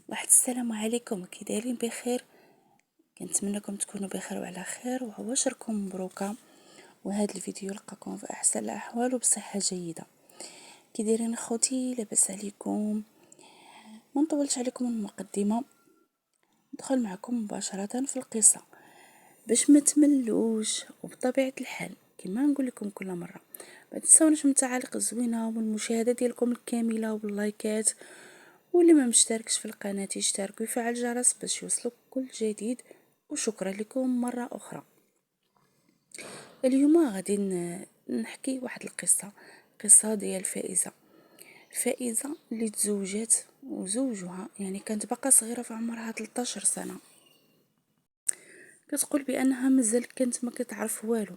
واحد السلام عليكم، كي دايرين؟ بخير. كنتمنىكم تكونوا بخير وعلى خير وعواشركم مبروكه. وهذا الفيديو لقاكم في احسن الاحوال وبصحه جيده. كي دايرين اخوتي؟ لاباس عليكم؟ ما نطولش عليكم المقدمه، ندخل معكم مباشره في القصه باش ما تملوش. وبطبيعه الحال كما نقول لكم كل مره، ما تنساوناش من التعاليق الزوينه والمشاهده ديالكم الكامله وباللايكات، واللي ما مشتركش في القناة يشترك ويفعل الجرس باش يوصلك كل جديد. وشكرا لكم مرة أخرى. اليوم غادي نحكي واحد القصة، قصة ديال فائزة اللي تزوجات وزوجها يعني كانت باقا صغيرة في عمرها 13 سنة. كتقول بأنها مازال كانت ما كتعرف والو،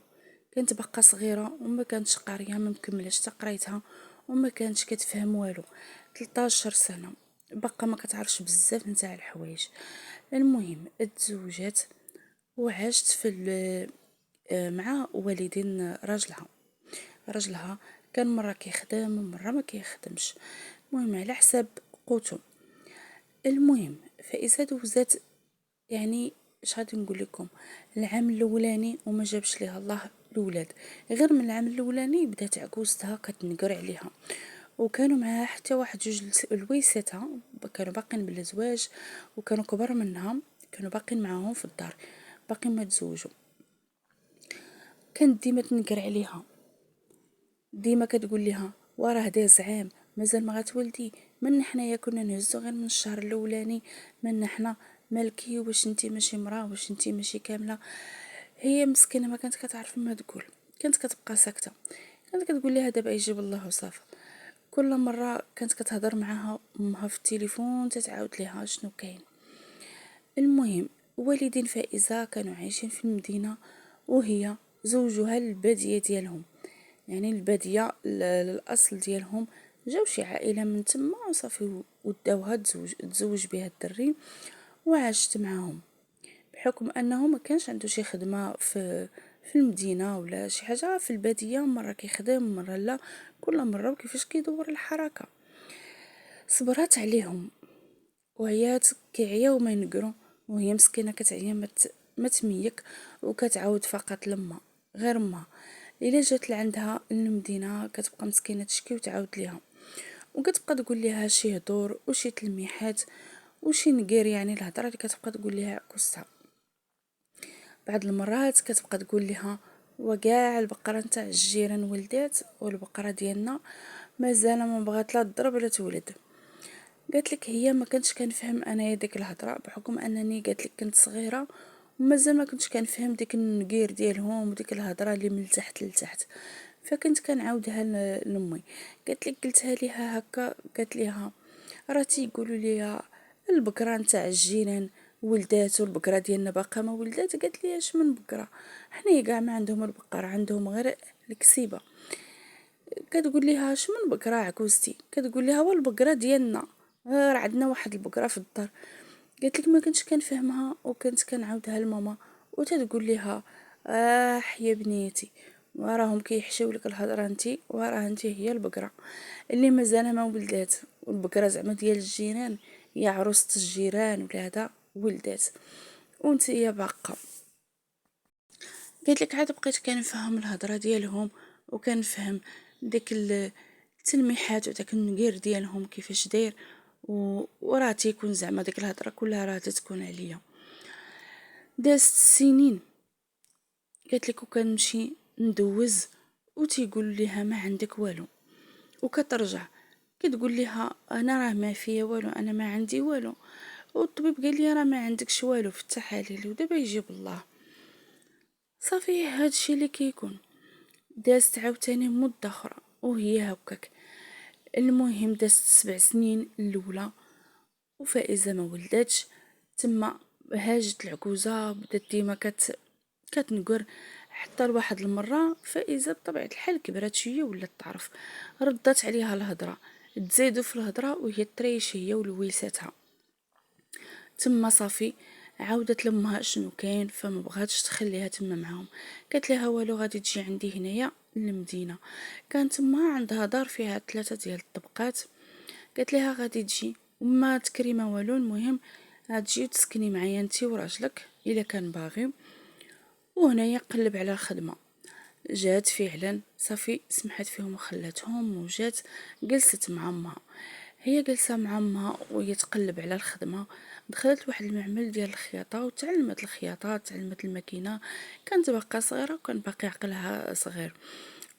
كانت باقا صغيرة وما كانتش قارية، ما مكملش تقريتها وما كانتش كتفهم والو. 13 سنة باقا ما كتعرفش بزاف نتاع الحوايج. المهم تزوجات وعاشت في مع والدين راجلها كان مرة كيخدم ومرة ما كيخدمش، المهم على حساب قوتهم. المهم فإذا دوزات يعني اش غادي نقول لكم، العام الاولاني وما جابش ليها الله الاولاد. غير من العام الاولاني بدات عكوزتها كتنقر عليها، وكانوا معاها حتى واحد جوج الويساتها كانوا باقين بالزواج وكانوا كبار منها، كانوا باقين معاهم في الدار باقين ما تزوجوا. كانت ديما تنقر عليها، ديما كتقول لها وراه داز عام مازال ما غتولدي، من حنايا كنا نهزو غير من الشهر الاولاني، من حنا مالكي واش انتي ماشي مراه، واش انتي ماشي كامله. هي مسكينه ما كانت كتعرف ما تقول، كانت كتبقى ساكته، كانت كتقول لها دابا يجيب الله وصافي. كل مره كانت كتهضر معاها امها في التليفون تتعاود ليها شنو كاين. المهم والدين فائزه كانوا عايشين في المدينه، وهي زوجها الباديه ديالهم، يعني الباديه الاصل ديالهم، جاو شي عائله من تما وصافي وداوها تزوج بها الدري وعاشت معاهم. بحكم انه ما كانش عنده شي خدمه في المدينه ولا شي حاجه في الباديه، مره كيخدم مره لا، كل مره وكيفاش كيدور الحركه. صبرات عليهم وعيات كيعياو ما ينقروا، وهي مسكينه كتعيا ما تميك وكتعاود فقط لما غير ما الا جات لعندها المدينه كتبقى مسكينه تشكي وتعاود ليها، وكتبقى تقول لها شي هضور وشي تلميحات وشي نقير، يعني الهضره اللي كتبقى تقول لها عكوستها. بعض المرات كتبقى تقول لها وكاع البقره نتاع الجيران ولدات والبقره ديالنا مازال ما بغات لا تضرب ولا تولد. قالت لك هي ما كنتش كنفهم انا ديك الهضره، بحكم انني قالت لك كنت صغيره ومازال ما كنتش كنفهم ديك النقير ديالهم وديك الهضره اللي من تحت لتحت، فكنت كنعاودها لامي. قالت لك قلتها ليها هكا، قالت ليها راه تيقولوا لي البقره نتاع الجيران ولدات والبقره ديالنا باقا ما ولدات. قالت لي اش من بقره، حنايا كاع ما عندهم البقر، عندهم غير الكسيبه. كتقول ليها اش من بقره عكوزتي، كتقول لها هو البقره ديالنا، راه عندنا واحد البقره في الدار. قالت لك ما كنتش كنفهمها وكنت كنعاودها لماما وتتقول لها يا بنيتي وراهم كيحشيو لك الهضره انتي، وراه انتي هي البقره اللي مازال ما ولدات، والبقره زعما ديال الجيران يا عروسه الجيران ولا هذا ولدات وانتي يا باقه. قالت لك عاد بقيت كنفهم الهضره ديالهم وكنفهم ديك التلميحات وداك النقير ديالهم كيفاش داير، وراه تيكون زعما ديك الهضره كلها راه تتكون عليا. دازت سنين، قالت لك وكنمشي ندوز وتيقول ليها ما عندك والو، وكترجع كتقول ليها انا راه ما فيا والو، انا ما عندي والو، والطبيب قال لي راه ما عندكش والو في التحاليل ودابا يجيب الله. صافي هادشي اللي كيكون. دازت عاوتاني مدة اخرى وهي هكاك. المهم دازت 7 سنين الاولى وفائزه ما ولدتش، تما هاجت العكوزه بدات ديما كتنقر، حتى لواحد المره فائزه بطبيعه الحال كبرات شويه ولات تعرف، ردات عليها الهضره، تزيدوا في الهضره وهي تريش هي ولويساتها. تما صافي عاودت لامها شنو كاين، فما بغاتش تخليها تما معاهم، قالت لها والو غادي تجي عندي هنايا للمدينه. كانت تما عندها دار فيها 3 ديال الطبقات، قالت لها غادي تجي وما تكري ما والو. المهم غتجي تسكني معايا انتي وراجلك الا كان باغي. وهنايا قلب على الخدمه، جات فعلا صافي سمحت فيهم وخلاتهم وجات جلست مع امها. هي جلسة مع امها وهي تقلب على الخدمه، دخلت لواحد المعمل ديال الخياطه وتعلمت الخياطه، تعلمت الماكينه. كانت باقا صغيره وكان باقي عقلها صغير.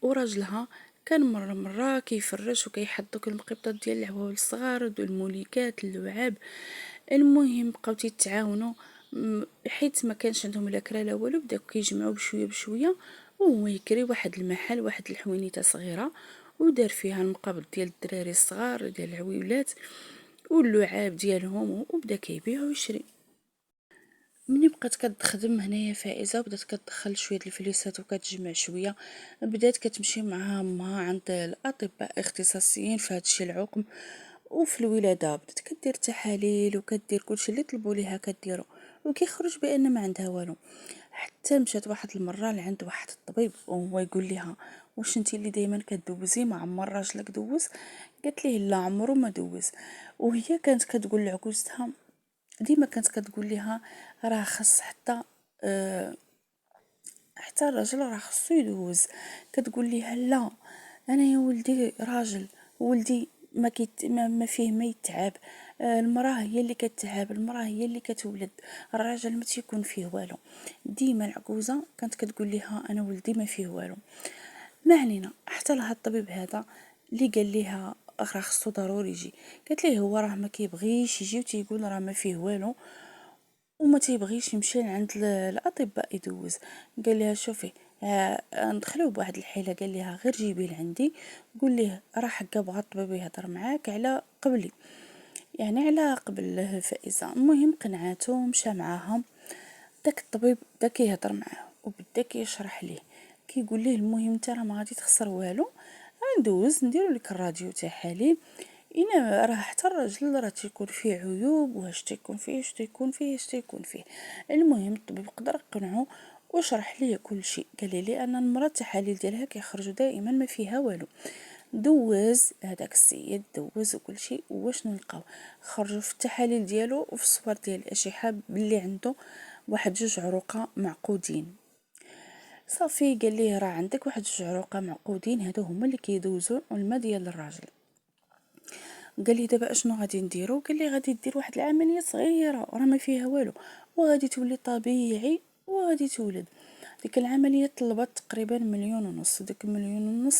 وراجلها كان مرة كيفرش وكيحط دوك المقبطات ديال العوال الصغار ودو الموليكات اللعاب. المهم بقاو تيتعاونوا، حيت ما كانش عندهم لا كرا لا والو، بداو كيجمعوا بشويه بشويه. وهو يكري واحد المحل، واحد الحوينيته صغيره، ودار فيها المقابض ديال الدراري الصغار ديال العويلات واللعاب ديالهم، وبدا كيبيع ويشري. ملي بقات كتخدم هنايا فائزه وبدات كتدخل شويه الفلوسات وكتجمع شويه، بدات كتمشي مع امها عند الاطباء اختصاصيين في هادشي العقم وفي الولاده. بدات كدير تحاليل وكدير كلشي اللي طلبوا ليها كديرو، وكيخرج بان ما عندها والو. حتى مشات واحد المره لعند واحد الطبيب وهو يقول لها: واش انت اللي دائما كدوزي ما عمر راجلك دوز؟ قالت ليه: لا عمره ما دوز. وهي كانت كتقول لعكوزتها، ديما كانت كتقول لها: راه خص حتى الراجل راه خصو يدوز. كتقول ليها: لا، انا يا ولدي راجل، ولدي ما فيه ما يتعب. المراه هي اللي كتعب، المراه هي اللي كتولد، الراجل ما تيكون فيه والو. ديما العجوزه كانت كتقول لها: انا ولدي ما فيه والو. ما علينا. حتى لها الطبيب هذا اللي قال لها راه خصو ضروري يجي. قالت ليه هو راه ما كيبغيش يجي وتيقول راه ما فيه والو وما تيبغيش يمشي عند الاطباء يدوز. قال لها: شوفي، ندخلوه بواحد الحيله. قال لها: غير جيبيه لعندي، قول ليه راه حكا بغى الطبيب يهضر معاك على قبلي، يعني على قبل فائزه. المهم قنعاتو ومشى معاها. داك الطبيب بدا كيهضر معاه وبدا كيشرح ليه، كيقول ليه: المهم انت راه ما غادي تخسر والو، ندوز نديرو لك الراديو تحاليل. انا راه حتى الراجل راه تيكون فيه عيوب، واش تيكون فيه اش تيكون فيه اش تيكون فيه. المهم الطبيب قدر قنعو وشرح ليه كل شيء. قال لي ان المراه التحاليل ديالها كيخرجوا دائما ما فيها والو. دوز هذاك السيد، دوز وكل شيء، وشنو لقاو؟ خرجوا في التحاليل ديالو وفي الصور ديال الاشعه باللي عنده واحد 2 عروقه معقودين. صافي قال ليه: راه عندك واحد 2 عروقه معقودين، هادو هما اللي كيدوزوا الماء ديال الراجل. قال لي: دابا اشنو غادي نديرو؟ قال لي: غادي دير واحد العمليه صغيره راه ما فيها والو، وغادي تولي طبيعي وغادي تولد. ديك العمليه طلبت تقريبا 1,5 مليون، وديك 1,5 مليون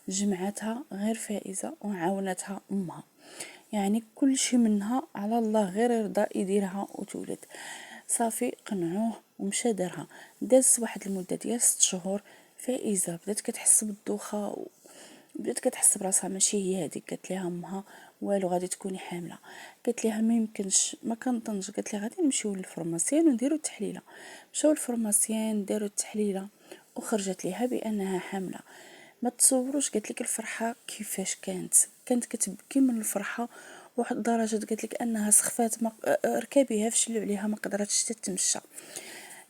جمعتها غير فائزه وعاونتها امها. يعني كل شيء منها على الله غير يرضى يديرها وتولد. صافي قنعوه ومشى دارها. داز واحد المده ديال 6 شهور. فائزه بدات كتحس بالدوخه، بدات كتحس براسها ماشي هي هذيك. قالت لها امها: والو غادي تكوني حامله. قالت لها: ما يمكنش، ما كنظنش. قالت لها: غادي نمشيو للفرماسيان ونديرو التحليله. مشاو للفرماسيان داروا التحليله وخرجت ليها بانها حامله. ما تصوروش قالت لك الفرحه كيفاش كانت كتبكي من الفرحه واحد الدرجه. قالت لك انها سخفات، ما ركابيها فشلوا عليها، ما قدرتش تتمشى.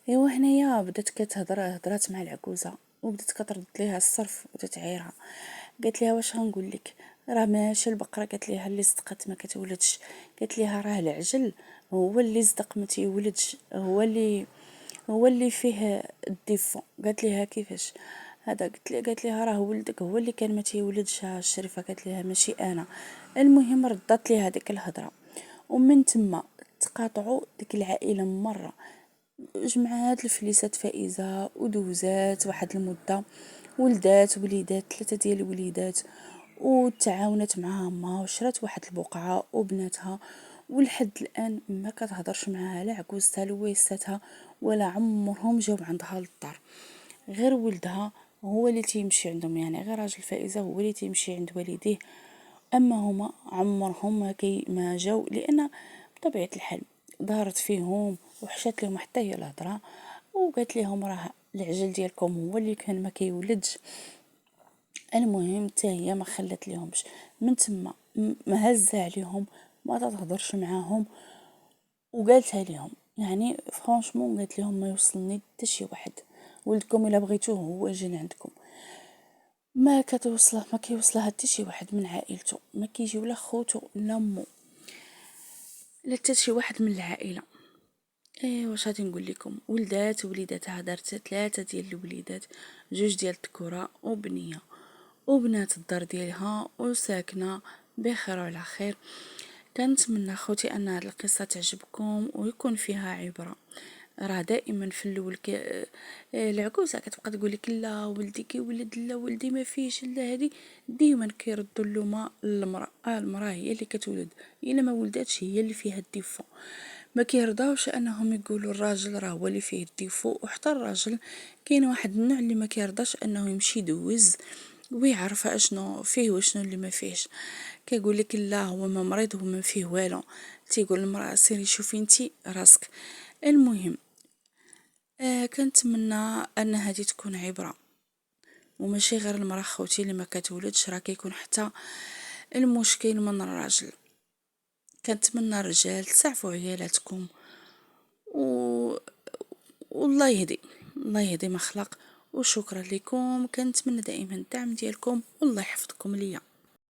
ايوا هنايا بدات هضرات مع العكوزه وبدات كترد ليها الصرف وتتعيرها. قالت لها: واش غنقول لك، راه ماشي البقره. قالت لها: اللي صدقت ما كتولدش. قالت لها: راه العجل هو اللي صدق ما تيولدش، هو اللي فيه الديفو. قالت لها: كيفاش هذا؟ قالت لها: راه ولدك هو اللي كان ما تيولدش الشريفه. قالت لها: ماشي انا. المهم ردت ليها هذيك الهضره، ومن تما تقاطعوا ديك العائله مره. جمعات الفليسات فائزة ودوزات واحد المدة، ولدات وليدات 3 ديال الوليدات، وتعاونت معها امها وشرات واحد البقعة وبناتها. ولحد الان ما كتهضرش معاها لا عكوزتها لا ويساتها، ولا عمرهم جاو عندها للدار. غير ولدها هو اللي تيمشي عندهم، يعني غير راجل فائزة هو اللي تيمشي عند والديه. اما هما عمرهم ما جاو، لان بطبيعه الحال دارت فيهم وحشات لهم حتى هي الهضره، وقالت لهم: راه العجل ديالكم هو اللي كان ما كيولدش. المهم حتى هي ما خلت لهمش. من تما ما هزها عليهم، ما تهضرش معاهم، وقالتها لهم يعني فرانشمون قالت لهم: ما يوصلني حتى شي واحد، ولدكم الا بغيتوه هو جن عندكم. ما كيوصلها حتى شي واحد من عائلته، ما كيجي ولا خوتو لا امو. لا حتى شي واحد من العائله. واش غادي نقول لكم، ولدات وليداتها، دارت 3 ديال الوليدات، 2 ديال الذكوره وبنيه، وبنات الدار ديالها وساكنه بخير وعلى خير. كنتمنى خوتي ان هذه القصه تعجبكم ويكون فيها عبره. راه دائما في الاول العكوسه كتبقى تقول لك لا ولدي كيولد، لا ولدي ما فيش، لا هذه ديما كيردوا اللومه للمراه. المراه هي اللي كتولد، الا ما ولداتش هي اللي فيها الديفو. ما كيرضاوش انهم يقولوا الراجل راه هو اللي فيه الديفو. وحتى الراجل كاين واحد النوع اللي ما كيرضاش انه يمشي يدوز ويعرف اشنو فيه وشنو اللي ما فيهش. كيقول لك لا هو ما مريض، هو ما فيه والو. تيقول المراه سيري شوفي انتي راسك. المهم كنتمنى ان هذه تكون عبره، وماشي غير المراه خوتي اللي ما كتولدش، راه كيكون حتى المشكل من الراجل. كنتمنى الرجال تسعفوا عيالاتكم و... والله يهدي، الله يهدي ما خلق. وشكرا لكم، كنتمنى دائما الدعم ديالكم والله يحفظكم ليا.